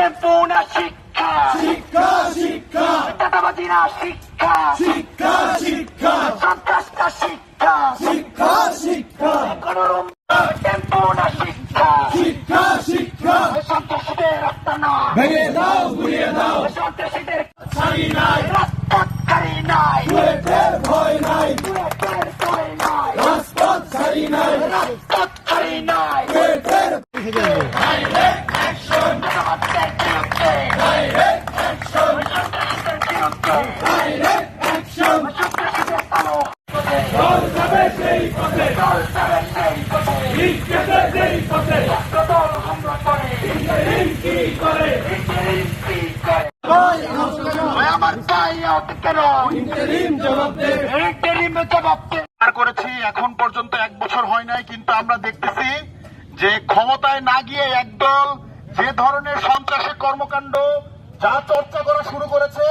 টেম্পু না শিক্ষা, শিক্ষা শিক্ষা চাঁদাবাজি না শিক্ষা, শিক্ষা শিক্ষা সন্ত্রাস না শিক্ষা, শিক্ষা শিক্ষা গণরুম টেম্পু না শিক্ষা, শিক্ষা শিক্ষা সন্ত্রাসীদের রাস্তা নয়, ভেঙে দাও গুড়িয়ে দাও সন্ত্রাসীদের ছাড়ি নাই রাস্তাকারী নাই, বুলেটের ভয় নাই বুলেটের ভয় নাই, রাজপথ ছাড়ি নাই রাস্তাকারী নাই, বুলেটের ডাইরেক্ট অ্যাকশন, চাঁদাবাজদের বিরুদ্ধে, ডাইরেক্ট অ্যাকশন সন্ত্রাসীদের বিরুদ্ধে, ডাইরেক্ট অ্যাকশন সন্ত্রাসীদের পালো দল যাবে সেই পথে দল যাবে সেই পথে, লিখতে সেই পথে দল হামলা করে, কি করে কি করে, আমার ভাই আহত কেন, ইন্টারিম জবাব দে ইন্টারিম জবাব দে। পার করেছি এখন পর্যন্ত 1 বছর হয় নাই, কিন্তু আমরা দেখতেছি যে ক্ষমতায় না গিয়ে একদল যে ধরনের সন্ত্রাসী কর্মকাণ্ড যা চর্চা করা শুরু করেছে,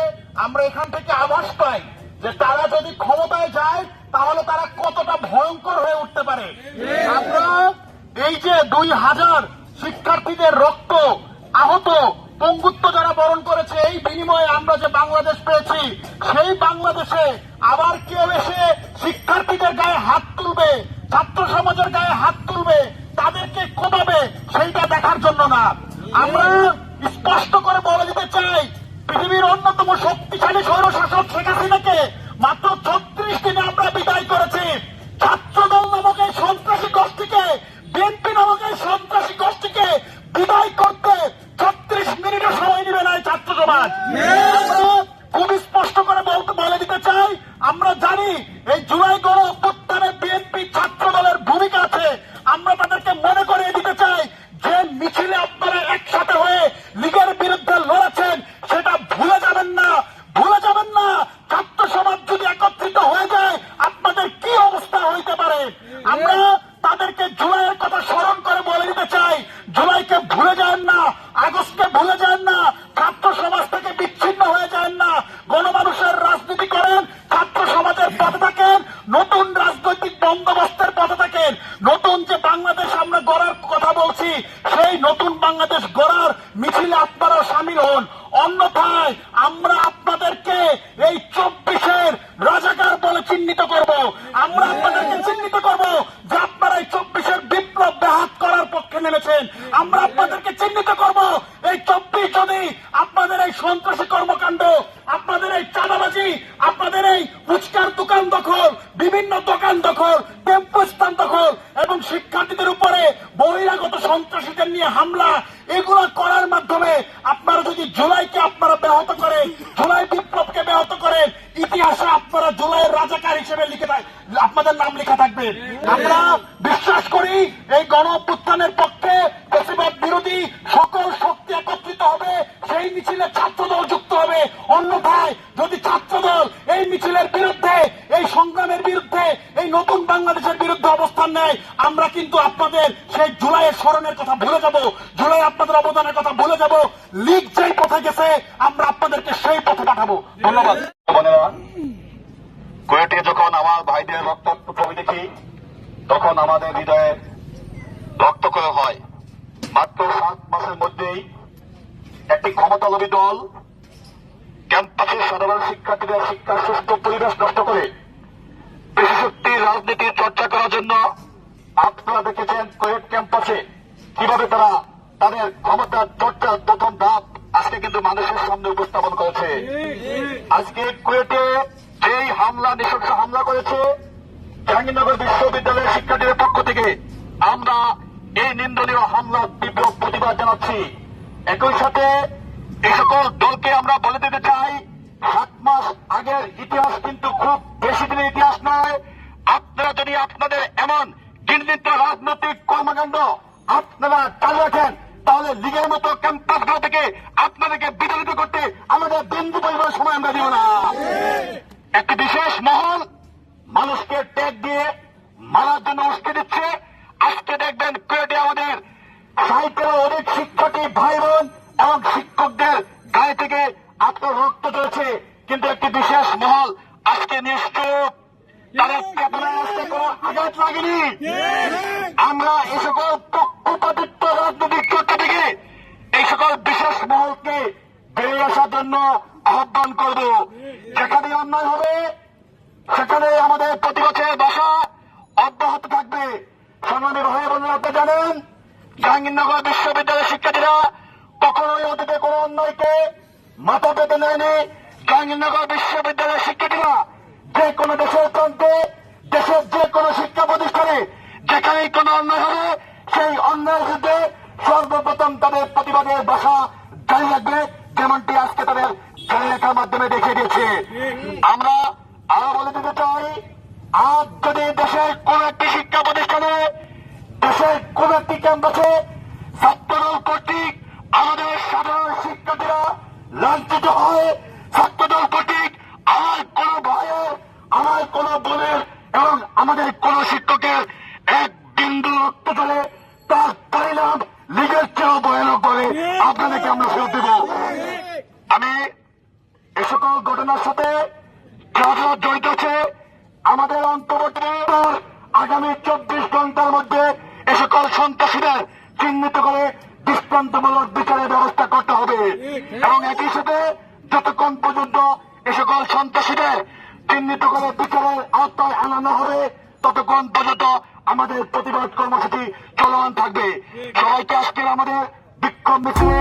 আমরা এখান থেকে আভাস পাই যে তারা যদি ক্ষমতায় যায় তাহলে তারা কতটা ভয়ঙ্কর হয়ে উঠতে পারে। আমরা এই যে 2000 শিক্ষার্থীদের রক্ত, আহত, পঙ্গুত্ব যারা বরণ করেছে, এই বিনিময়ে আমরা যে বাংলাদেশ পেয়েছি, সেই বাংলাদেশে আবার কেউ এসে শিক্ষার্থীদের গায়ে হাত তুলবে, ছাত্র সমাজের গায়ে হাত তুলবে, তাদেরকে কোপাবে, সেইটা দেখার জন্য না। আমরা স্পষ্ট করে বলে দিতে চাই, পৃথিবীর অন্যতম শক্তিশালী স্বৈরশাসক শেখ হাসিনাকে মাত্র 36 দিনে আমরা বিদায় করেছি। ছাত্রদল নামক এই সন্ত্রাসী গোষ্ঠীকে, বিএনপি নামক এই সন্ত্রাসী গোষ্ঠীকে বিদায় করতে 36 মিনিটও সময় নেবে না ছাত্র সমাজ। আমরা খুব স্পষ্ট করে বলে দিতে চাই, আমরা জানি এই জুলাই গণ অভ্যুত্থানে বিএনপি ছাত্র দলের ভূমিকা আছে। আমরা তাদেরকে মনে করিয়ে দিতে চাই যে মিছিলে আপনারা একসাথে হয়ে লীগের বিরুদ্ধে লড়েছেন, সেটা ভুলে যাবেন না, ভুলে যাবেন না। ছাত্র সমাজ যদি একত্রিত হয়ে যায় আপনাদের কি অবস্থা হইতে পারে। আমরা তাদেরকে জুলাইয়ের কথা স্মরণ করে বলে দিতে চাই, জুলাইকে ভুলে যান না, আগস্টকে ভুলে যান না, ছাত্র সমাজ থেকে বিচ্ছিন্ন হয়ে যান না, গণমানুষের রাজনীতি করেন, ছাত্র সমাজের পথে থাকেন, নতুন রাজনৈতিক বন্দোবস্তের পথে থাকেন। নতুন যে বাংলাদেশ আমরা গড়ার কথা বলছি, সেই নতুন বাংলাদেশ গড়ার মিছিলে আপনারা সামিল হন। অন্যথায় আমরা আপনাদেরকে এই 24-এর রাজাকার বলে চিহ্নিত করব। আমরা আপনাদেরকে চিহ্নিত করব যে আপনারা এই 24-এর বিপ্লব ব্যাহত করার পক্ষে নেমেছেন। আমরা আপনাদেরকে চিহ্নিত করব এই 24 যদি আপনাদের এই সন্ত্রাসী কর্মকাণ্ড, আপনাদের এই চাঁদাবাজি, আপনাদের এই ফুচকার দোকান দখল, বিভিন্ন দোকান দখল, টেম্পো স্থান দখল এবং শিক্ষার্থীদের উপরে বহিরাগত সন্ত্রাসীদের নিয়ে হামলা, এগুলো করার মাধ্যমে আপনারা যদি জুলাইকে আপনারা ব্যাহত করেন, জুলাই বিপ্লবকে ব্যাহত করেন, ইতিহাসে আপনারা জুলাইয়ের রাজাকার হিসেবে আপনাদের নাম লেখা থাকবে। আমরা বিশ্বাস করি এই গণ অভ্যুত্থানের পক্ষে ফ্যাসিবাদ বিরোধী সকল শক্তি একত্রিত হবে, সেই মিছিলে ছাত্রদল যুক্ত হবে। অন্যথায় যদি ছাত্রদল এই মিছিলের বিরুদ্ধে, এই সংগ্রামের বিরুদ্ধে, এই নতুন বাংলাদেশের বিরুদ্ধে অবস্থান নেয়, আমরা কিন্তু আপনাদের সেই জুলাইয়ের স্মরণের কথা ভুলে যাব, জুলাই আপনাদের অবদানের কথা ভুলে যাব। লীগ যেই পথে গেছে আমরা আপনাদেরকে সেই পথে পাঠাবো। ধন্যবাদ। কুয়েটে যখন আমার ভাইদের রক্তাক্ত ছবি দেখি, তখন আমাদের হৃদয়ে রক্তক্ষয় হয়। মাত্র 7 মাসের মধ্যেই একটি ক্ষমতালোভী দল ক্যাম্পাসের সাধারণ শিক্ষার্থীদের শিক্ষার সুস্থ পরিবেশ নষ্ট করে পেশিশক্তির রাজনীতির চর্চা করার জন্য আপনারা দেখেছেন কুয়েট ক্যাম্পাসে কিভাবে তারা তাদের ক্ষমতার চর্চার প্রথম ধাপ আজকে কিন্তু মানুষের সামনে উপস্থাপন করেছে। আজকে কুয়েটে যেই হামলা, নৃশংস হামলা করেছে জাহাঙ্গীরনগর বিশ্ববিদ্যালয়ের শিক্ষার্থীদের পক্ষ থেকে, আমরা এই নিন্দনীয় হামলার তীব্র প্রতিবাদ জানাচ্ছি। একই সাথে এই সকল দলকে আমরা বলে দিতে চাই, 7 মাস আগের ইতিহাস কিন্তু খুব বেশি দিনের ইতিহাস নয়। আপনারা যদি আপনাদের এমন ঘৃণিত রাজনৈতিক কর্মকাণ্ড আপনারা চালু রাখেন, তাহলে লীগের মতো ক্যাম্পাসগুলো থেকে আপনাদেরকে বিতাড়িত করতে আমাদের বিন্দু পরিমাণ সময় আমরা দিব না। একটি বিশেষ মহল মানুষকে ট্যাগ দিয়ে মারার জন্য উস্কে দিচ্ছে। আজকে দেখবেন কুয়েটে আমাদের 60-এরও অধিক শিক্ষার্থী ভাই বোন এবং শিক্ষকদের গায়ে থেকে আপনার রক্ত চলেছে, কিন্তু একটি বিশেষ মহল আজকে নিশ্চুপ, তাদের চেতনায় আজকে কোনো আঘাত লাগেনি। আমরা এই সকল পক্ষপাতিত্ব রাজনৈতিক চর্চা থেকে এই সকল সকল বিশেষ মহলকে বেরিয়ে আসার জন্য আহ্বান করব। যেখানে অন্যায় হবে সেখানে আমাদের প্রতিবাদের ভাষা অব্যাহত থাকবে। সম্মানিত ভাই বোনেরা, আপনি জানেন জাহাঙ্গীরনগর বিশ্ববিদ্যালয়ের শিক্ষার্থীরা কখনোই অতীতে কোন অন্যায়কে মাথা পেতে নেয়নি। জাহাঙ্গীরনগর বিশ্ববিদ্যালয়ের শিক্ষার্থীরা যে কোনো দেশের প্রান্তে, দেশের যে কোনো শিক্ষা প্রতিষ্ঠানে যেখানেই কোনো অন্যায় হবে সেই অন্যায়ের বিরুদ্ধে সর্বপ্রথম তাদের প্রতিবাদের ভাষা জারি রাখবে, যেমনটি আজকে তাদের জারি রাখার মাধ্যমে দেখিয়ে দিয়েছে। আমরা আরো বলে দিতে চাই, আজ যদি দেশের কোন একটি শিক্ষা প্রতিষ্ঠানে, দেশের কোন একটি ক্যাম্পাসে ছাত্রদল কর্তৃক আমাদের সাধারণ শিক্ষার্থীরা লাঞ্ছিত হয়, ছাত্রদল কর্তৃক আমার কোন ভাইয়ের, আমার কোন বোনের এবং আমাদের কোন শিক্ষকের এক বিন্দু রক্ত চলে, তার পরিণাম লিগের চেয়েও ভয়ানক বলে আপনাদেরকে আমরা ফেরত দেব। আমি এ সকল ঘটনার সাথে যারা জড়িত আছে আমাদের অন্তর্বর্তী আগামী 24 ঘন্টার মধ্যে এ সকল সন্ত্রাসীদের চিহ্নিত করে দৃষ্টান্তমূলক বিচারের ব্যবস্থা করতে হবে এবং একই সাথে যতক্ষণ পর্যন্ত এ সকল সন্ত্রাসীদের চিহ্নিত করে বিচারের আওতায় আনানো হবে ততক্ষণ পর্যন্ত আমাদের প্রতিবাদ কর্মসূচি চলমান থাকবে। সবাইকে আজকের আমাদের বিক্ষোভ মিছিলে